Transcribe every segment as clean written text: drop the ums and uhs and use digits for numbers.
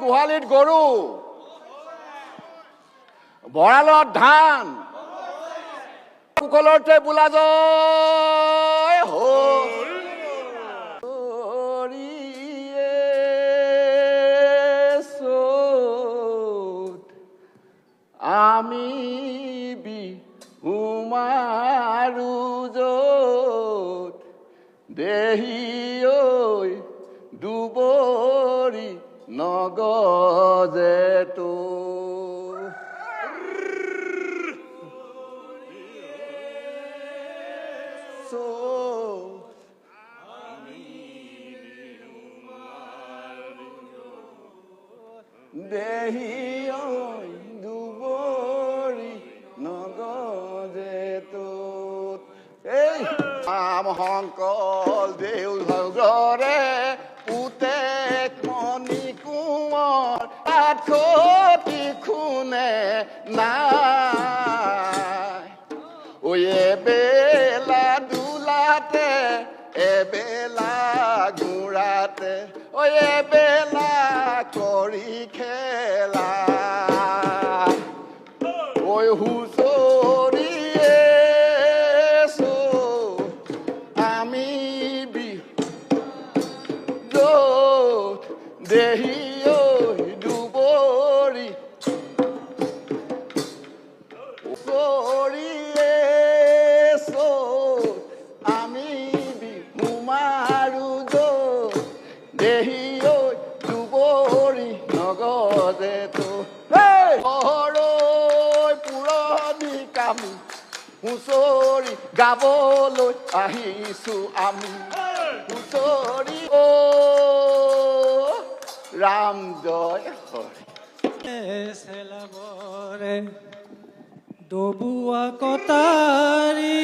গোহালিত গৰু ভঁৰালত ধান সকলোতে বোলা জয় আমি বিহু মাৰো য'ত দেহি ঐ দুবৰি নগজে তো দেহি ঐ দুবৰি নগজে তো এই নাম শংকৰ দেউলঘৰে পুতেক মণি কোঁৱৰ আঠতি খুনে নাই ঐ এবেলা দোলাতে এবেলা গুৰাতে ঐ এবেলা কৰি খেলা ঐ হুঁচৰিয়ে আমি বিহু দেহি ঐ দুবৰি হুঁচৰিয়ে আমি বিহু মাৰো য'ত দেহি ঐ দুবৰি নগজে তো পুৰণি কামি হুঁচৰি গাবলৈ আহিছো আমি হুঁচৰি ৰাম জয় হৰি ডবুৱা কটাৰী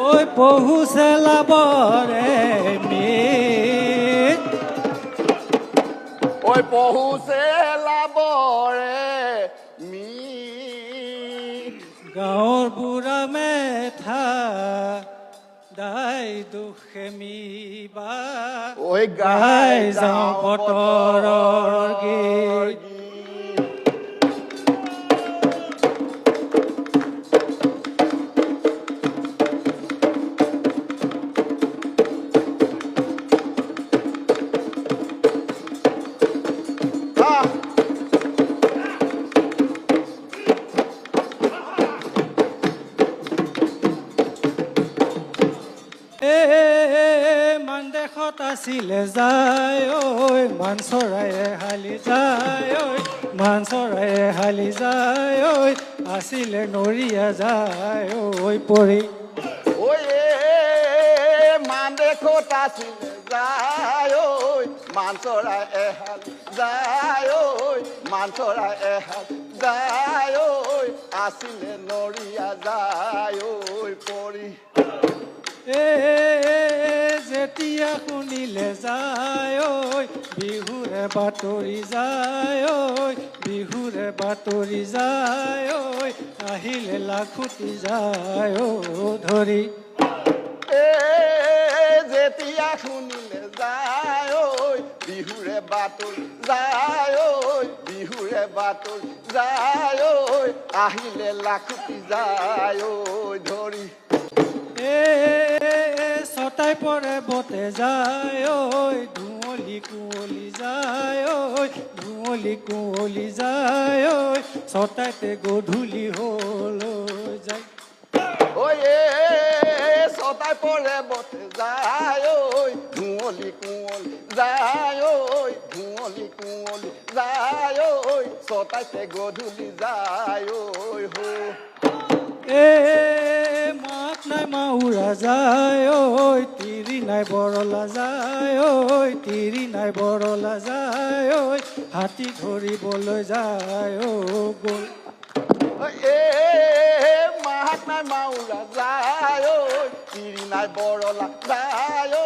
ঐ পহু চেলাবৰে ঐ পহু চেলাবৰে গাঁৱৰ বুঢ়া মেথা দাই দুখে মিবা ঐ গাই যাওঁ বতৰৰ গীত মানদেশত আছিলে যায় ঐ মান চৰায়ে হালি যায় ঐ মান চৰায়ে হালি যায় ঐ আছিলে নৰিয়া যায় ঐ পৰি ঐ মানদেশত আছিলে যায় ঐ মান চৰাই এহাল যায় ঐ মান চৰাই এহাল যায় ঐ আছিলে নৰিয়া যায় ঐ পৰি যেতিয়া শুনিলে যায় ঐ বিহুৰে বাতৰি যায় ঐ বিহুৰে বাতৰি যায় ঐ আহিলে লাখুটি যায় ঐ ধৰি যেতিয়া শুনিলে যায় ঐ বিহুৰে বাতৰি যায় ঐ বিহুৰে বাতৰি যায় ঐ আহিলে লাখুটি যায় ঐ ধৰি ছটাই পৰে বতে যায় ঐ ধুঁৱলি কুঁৱলি যায় ঐ ধুঁৱলি কুঁৱলি যায় ঐ ছটাইতে গধূলি হ'ল যায় ঐ ছটাই পৰে বতে যায় ঐ ধুঁৱলি কুঁৱলি যায় ঐ ধুঁৱলি কুঁৱলি যায় ঐ ছটাইতে গধূলি যায় ঐ মাত নাই মাউৰা যায় ঐ তিৰি নাই বৰলা যায় ঐ তিৰি নাই বৰলা যায় ঐ হাতী ধৰিবলৈ যায় ঐ গ'ল মাত নাই মাউৰা যায় ঐ তিৰি নাই বৰলা যায় ঐ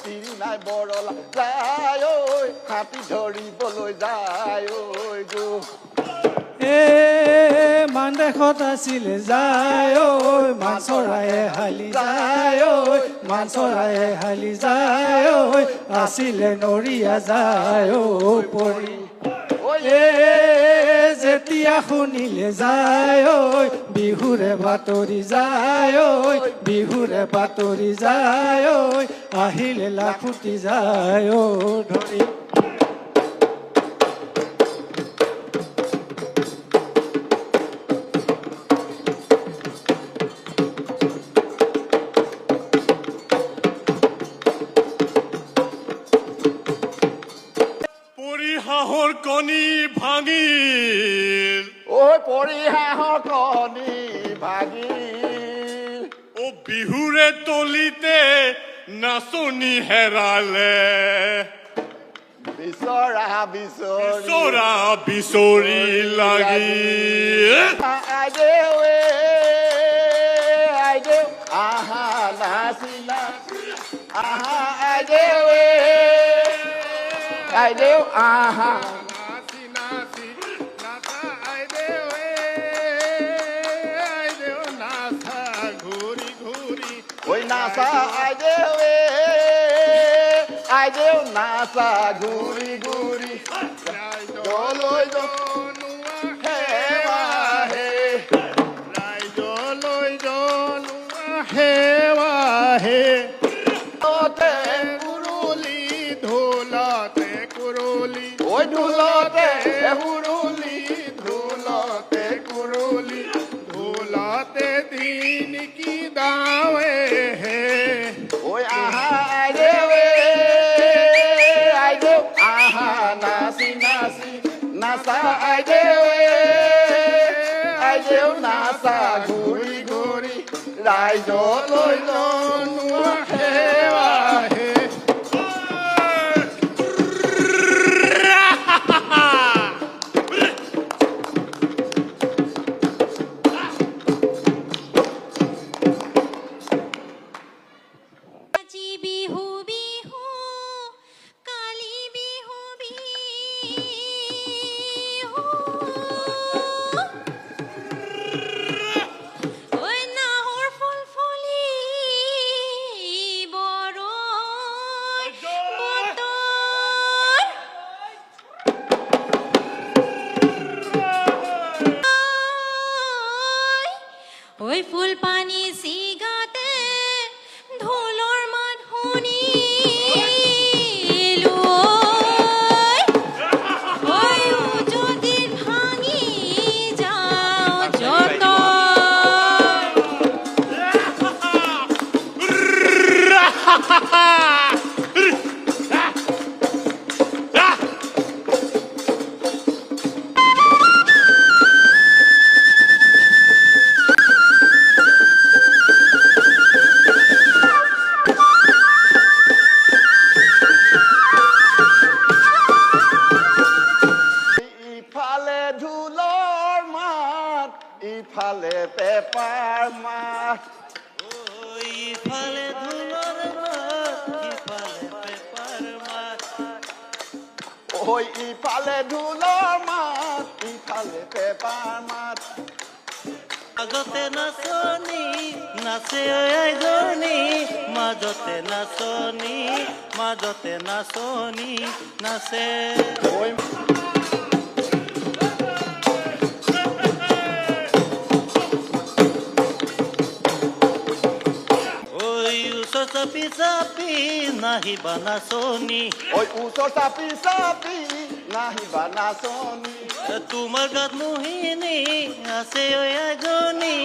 তিৰি নাই বৰলা যায় ঐ হাতী ধৰিবলৈ যায় ঐ গো এ মান দেশত আছিলে যায় ঐ মান চৰায়ে হালি যায় ঐ মান চৰায়ে হালি যায় ঐ আছিলে নৰিয়া যায় ঐ পৰি ঐ এ যেতিয়া শুনিলে যায় ঐ বিহুৰে বাতৰি যায় ঐ বিহুৰে বাতৰি যায় ঐ আহিলে লাখুটি যায় ঐ ধৰি হাঁহৰ কণী ভাঙিল ঐ পৰি হাঁহৰ কণী ভাগিল ও বিহুৰে তলিতে নাচনি হেৰালে বিচৰা বিচৰি চৰা বিচৰি লাগিল আইদেউ আইদেউ আহা নাচি নাচি আহা আইদেউ আইদেউ আহা নাচি নাচি নাচা আইদেউ আইদেউ নাচা ঘূৰি ঘূৰি ঐ নাচা আইদেউ আইদেউ নাচা ঘূৰি ঘূৰি জলৈ জনোৱা সেৱা হে ৰাইজলৈ জনোৱা সেৱা হে ঢোলতে কুৰুলি ঢোলতে কুৰুলি ঐ ঢোলতে হুৰুলি ঢোলতে কুৰুলি ঢোলতে দিন কি দাৱে হে ঐ আহা আইদেউ আইদেউ আহা নাচি নাচি নাচা আইদেউ আইদেউ নাচা ঘূৰি ঘূৰি ৰাইজলৈ জনোৱা সেৱা হে আজি বিহু বিহু কালি বিহু বিহু ঐ নাহৰ ফুল ফুলি বৰৈ বতৰ ঐ ফুল পানী চিগাতে ঢোলৰ মাত শুনিলো ঐ উজদিৰ ভাঙি যাওঁ যত ইফালে ঢোলৰ মাত ইফালে পেপাৰ মাত ইফালে ঢোলৰ মাত ইফালে পেপাৰ মাত ঐ ইফালে ঢোলৰ মাত ইফালে পেপাৰ মাত মাজতে নাচনি নাচে এজনী মাজতে নাচনি নাচে ঐ ওই ওচৰ চাপি চাপি নাহিবা নাচনি ঐ ওচৰ চাপি চাপি নাহিবা নাচনি তোমাৰ গাত মোহিনী আছে এজনী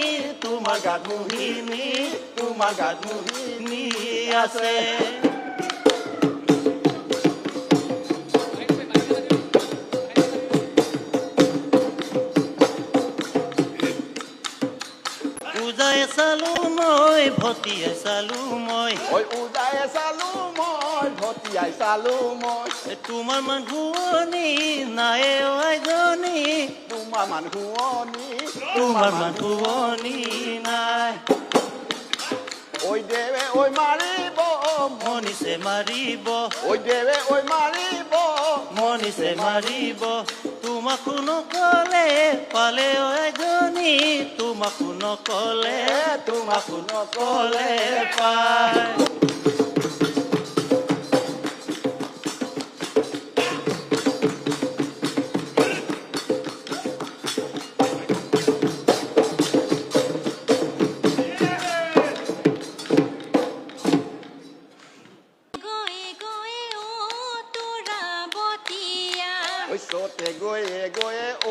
তোমাৰ গাত মোহিনী তোমাৰ গাত মোহিনী আছে উজাই চালো মই ভতিয়ে চালো মই ঐ উজাই চালো মই ভটিয়াই চালো মই তোমাৰ মান শুৱনি নাই এজনী তোমাৰ মান শুৱনি তোমাৰ মান শুৱনি নাই ঐ দেৱে ঐ মাৰিব মনিছে মাৰিব ঐ দেৱে ঐ মাৰিব মনিছে মাৰিব তোমাৰ তোমাকো নকলে পালে এজনী তোমাকো নকলে তোমাকো নকলে পায় গয়ে গয়ে ও তোরা বতিয়া ঐ সোতে গয়ে গয়ে ও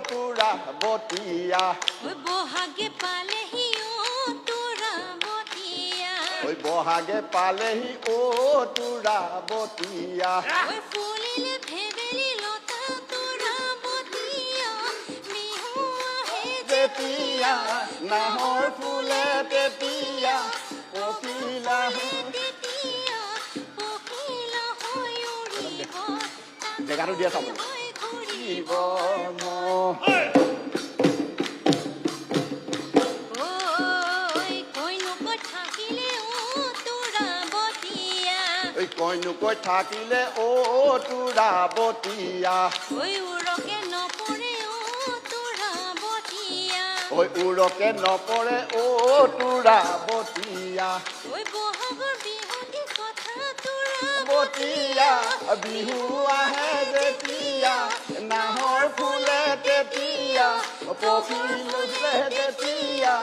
তোৰা বতিয়া ঐ বহাগে পালেহি ও তোৰা বতিয়া ঐ বহাগে পালেহি ও তোৰা বতিয়া ঐ ফুলিলে ভেবেলি লতা তোৰা বতিয়া বিহু আহে তেতিয়া নাহৰ ফুলে তেতিয়া পখিলা তেতিয়া পখিলা হৈ উৰিব জেগাটো দিয়া চাবলৈ হৈ ঘূৰিব ঐ কৈনুকৈ থাকিলে ও তোৰা বতিয়া ঐ কইনুকৈ থাকিলে ও তোৰা বতিয়া ঐ উৰকে নপৰে ও তোৰা বতিয়া ঐ উৰকে নপৰে ও তোৰা বতিয়া ঐ বহাগৰ বিহুতি কথা তোৰা বতিয়া বিহু আহে যেতিয়া নাহৰ ফুলে তেতিয়া পখিলে তেতিয়া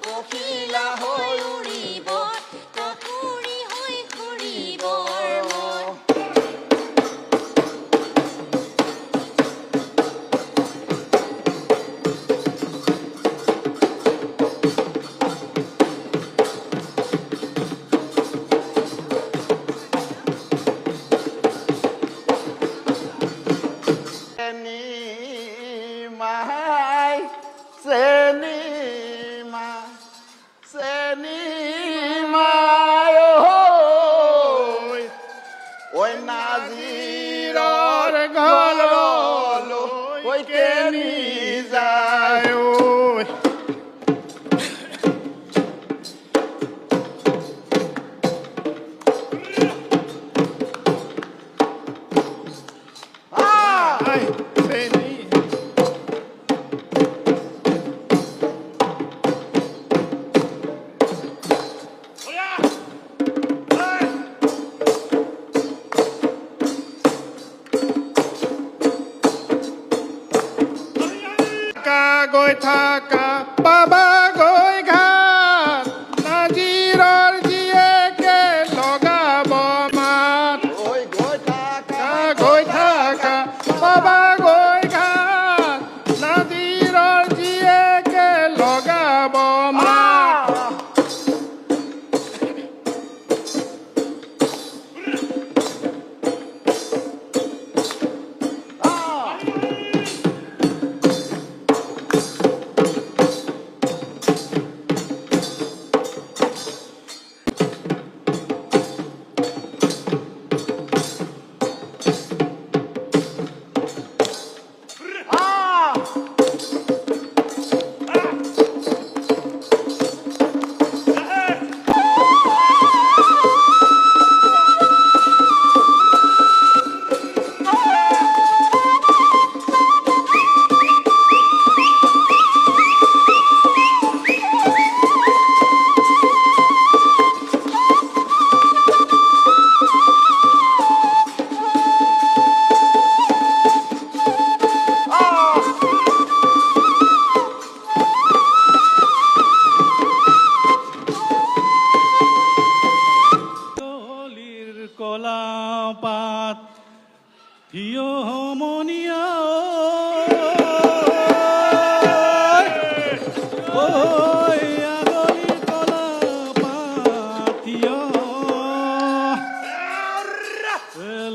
পখিলা হৈ উৰিব কপুৰি হৈ ঘূৰিব চেনি মাই ঐ নাজিৰৰ ঘৰলৈ কেনি যায় ঐ আই চেনি গৈ থাকা বাবা গৈ ঘাট নাজিৰৰ জীয়েকে লগাব মাত ঐ গৈ থাকা গৈ থাকা বাবা গৈ ঘাট নাজিৰৰ জীয়েকে লগাব মাত কলিৰ কলা পাত থিয় মনিয়া ঐ আগলিৰ কলা পাত থিয়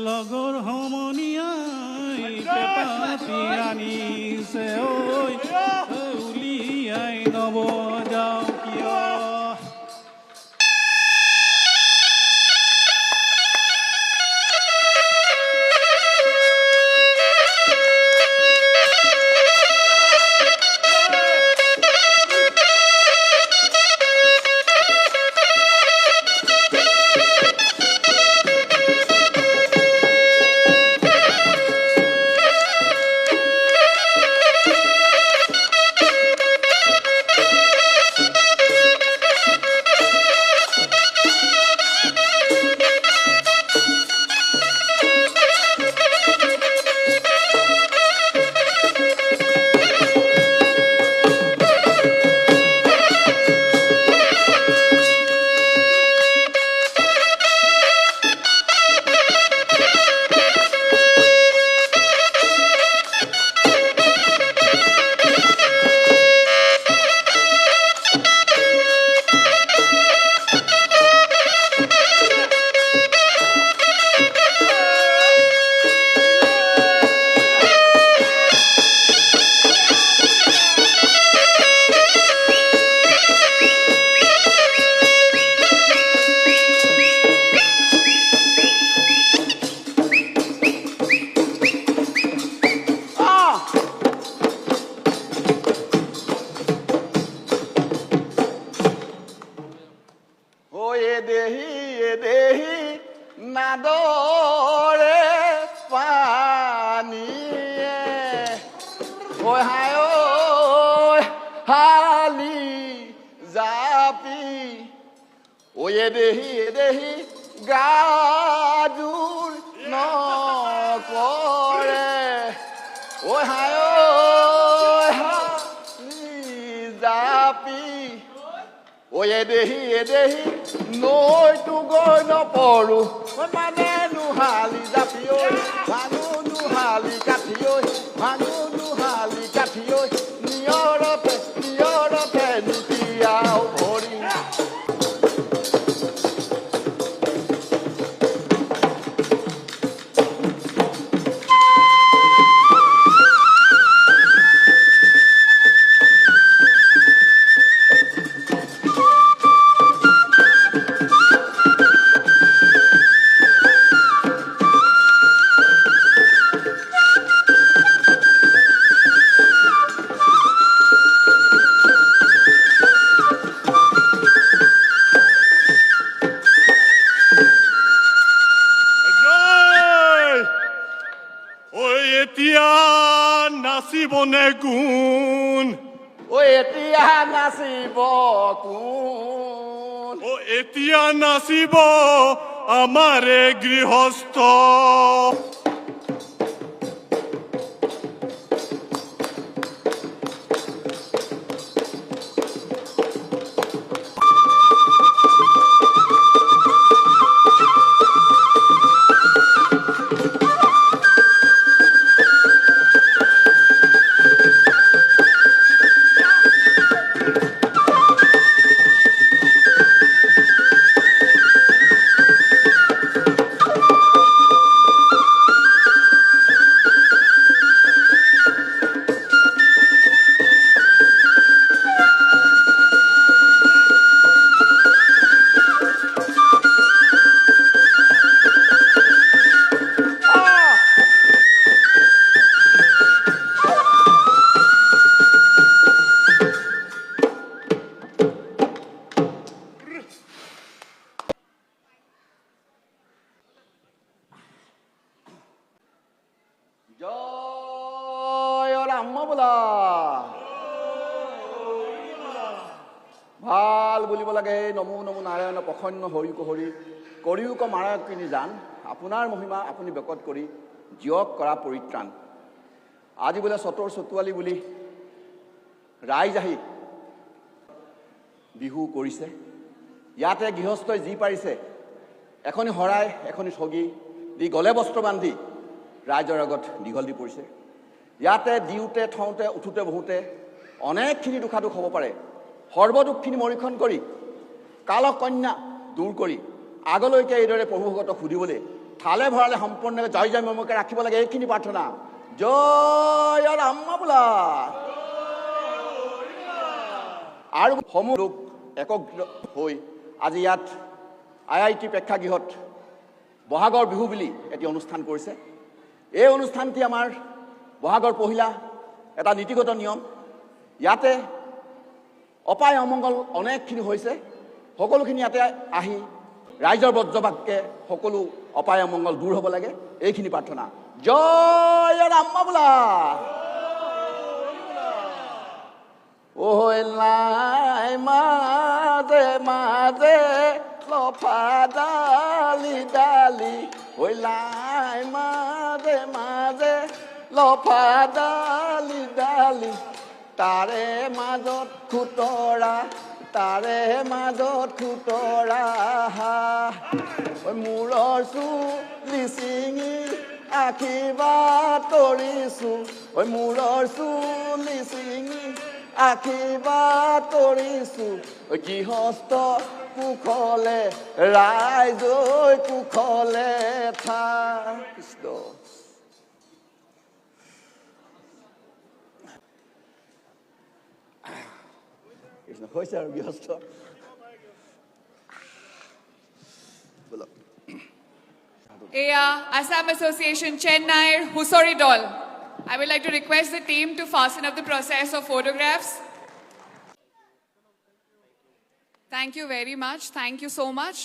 লগৰ সমনীয়াই পেপাতি আনিছে ঐ উলিয়াই নব যাওঁ কিয় এদেহি গাজুৰ নকৰে ঐ হায় জাপি ঐ এদেহি নৈতো গৈ নপৰো মানে নুহালি জাপি ঐ ভাঙো নুহালি কাঠি ঐ ভাঙো নুহালি কাঠি ঐ নিয়ৰতে নিতিয়াও ভৰি এতিয়া নাচিবনে কোন ঐ এতিয়া নাচিব কোন এতিয়া নাচিব আমাৰে গৃহস্থ জয় ৰাম বোলা ভাল বুলিব লাগে নমো নমো নাৰায়ণ প্ৰসন্ন হৰি হৰি কৰিও ক মাৰায়ক কিনি জান আপোনাৰ মহিমা আপুনি বেকত কৰি জীয়ক কৰা পৰিত্ৰাণ আজি বোলে চতৰ চতুৱালী বুলি ৰাইজ আহি বিহু কৰিছে ইয়াতে গৃহস্থই যি পাৰিছে এখনি শৰাই এখনি ঠগি দি গলে বস্ত্ৰ বান্ধি ৰাইজৰ আগত দীঘল দি পৰিছে ইয়াতে দিওঁতে থওঁতে উঠোতে বহুতে অনেকখিনি দুখাদুখ হ'ব পাৰে সৰ্বদুখখিনি মৰীক্ষণ কৰি কালক কন্যা দূৰ কৰি আগলৈকে এইদৰে প্ৰভুভগতক সুধিবলৈ থালে ভৰালে সম্পূৰ্ণকৈ জয় জয় মমকে ৰাখিব লাগে এইখিনি প্ৰাৰ্থনা জয় ৰাম বোলা আৰু সমূহ লোক একগ্ৰ হৈ আজি ইয়াত IIT প্ৰেক্ষাগৃহত বহাগৰ বিহু বুলি এটি অনুষ্ঠান কৰিছে এই অনুষ্ঠানটি আমাৰ বহাগৰ পহিলা এটা নীতিগত নিয়ম ইয়াতে অপায় অমংগল অনেকখিনি হৈছে সকলোখিনি ইয়াতে আহি ৰাইজৰ বজ্ৰবাক্যে সকলো অপায় অমংগল দূৰ হ'ব লাগে এইখিনি প্ৰাৰ্থনা জয় ৰাম বোলা ঐ লাই মাজে মাজে লফা ডালি ডালি ঐ লাই মাজে মাজে লফা ডালি ডালি তাৰে মাজত খুতৰা ঐ মূৰৰ চুলি চিঙি আশীৰ্বাদ কৰিছোঁ ঐ মূৰৰ চুলি চিঙি আশীৰ্বাদ কৰিছোঁ ঐ গৃহস্থ কুশলে ৰাইজ কুশলে থাক কৃষ্ণ হৈছে আৰু গৃহস্থ Assam Association Chennai Husori Doll. I would like to request the team to fasten up the process of photographs. Thank you very much. Thank you so much.